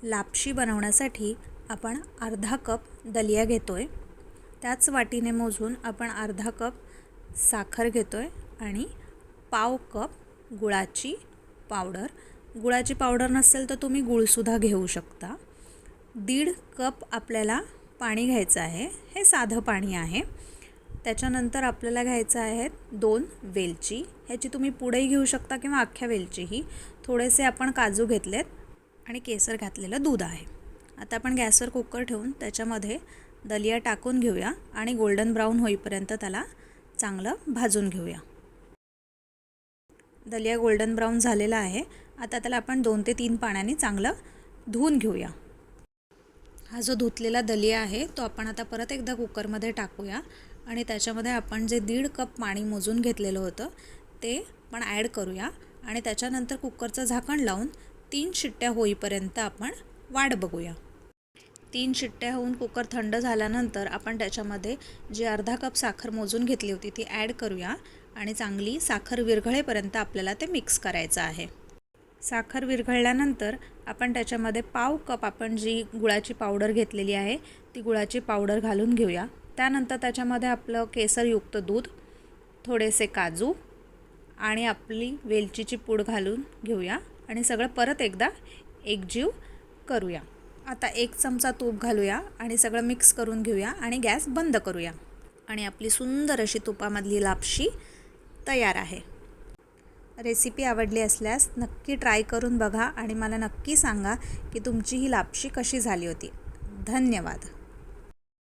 लापशी बनवण्यासाठी आपण अर्धा कप दलिया घेतोय। त्याच वाटीने मोजून आपण अर्धा कप साखर घेतोय आणि पाव कप गुळाची पावडर। गुळाची पावडर नसेल तर तुम्ही गूळसुद्धा घेऊ शकता। 1.5 कप आपल्याला पाणी घ्यायचं आहे, हे साधं पाणी आहे। त्याच्यानंतर आपल्याला घ्यायचं आहे 2 वेलची, ह्याची तुम्ही पुडही घेऊ शकता किंवा अख्ख्या वेलचीही। थोडेसे आपण काजू घेतलेत आणि केसर घातलेलं दूध आहे। आता आपण गॅसवर कुकर ठेवून त्याच्यामध्ये दलिया टाकून घेऊया आणि गोल्डन ब्राउन होईपर्यंत त्याला चांगलं भाजून घेऊया। दलिया गोल्डन ब्राउन झालेला आहे। आता त्याला आपण 2 ते 3 पाण्याने चांगलं धुवून घेऊया। हा जो धुतलेला दलिया आहे तो आपण आता परत एकदा कुकरमध्ये टाकूया आणि त्याच्यामध्ये आपण जे 1.5 कप पाणी मोजून घेतलेलं होतं ते पण ॲड करूया आणि त्याच्यानंतर कुकरचं झाकण लावून 3 शिट्ट्या होईपर्यंत आपण वाट बघूया। 3 शिट्ट्या होऊन कुकर थंड झाल्यानंतर आपण त्याच्यामध्ये जी अर्धा कप साखर मोजून घेतली होती ती ॲड करूया आणि चांगली साखर विरघळेपर्यंत आपल्याला ते मिक्स करायचं आहे। साखर विरघळल्यानंतर आपण त्याच्यामध्ये पाव कप आपण जी गुळाची पावडर घेतलेली आहे ती गुळाची पावडर घालून घेऊया। त्यानंतर त्याच्यामध्ये आपलं केसरयुक्त दूध, थोडेसे काजू आणि आपली वेलचीची पूड घालून घेऊया आणि सगळं परत एकदा एकजीव करूया। आता 1 चमचा तूप घालूया आणि सगळं मिक्स करून घेऊया आणि गॅस बंद करूया आणि आपली सुंदर अशी तुपामधली लापशी तयार आहे। रेसिपी आवडली असल्यास नक्की ट्राय करून बघा आणि मला नक्की सांगा की तुमची ही लापशी कशी झाली होती। धन्यवाद।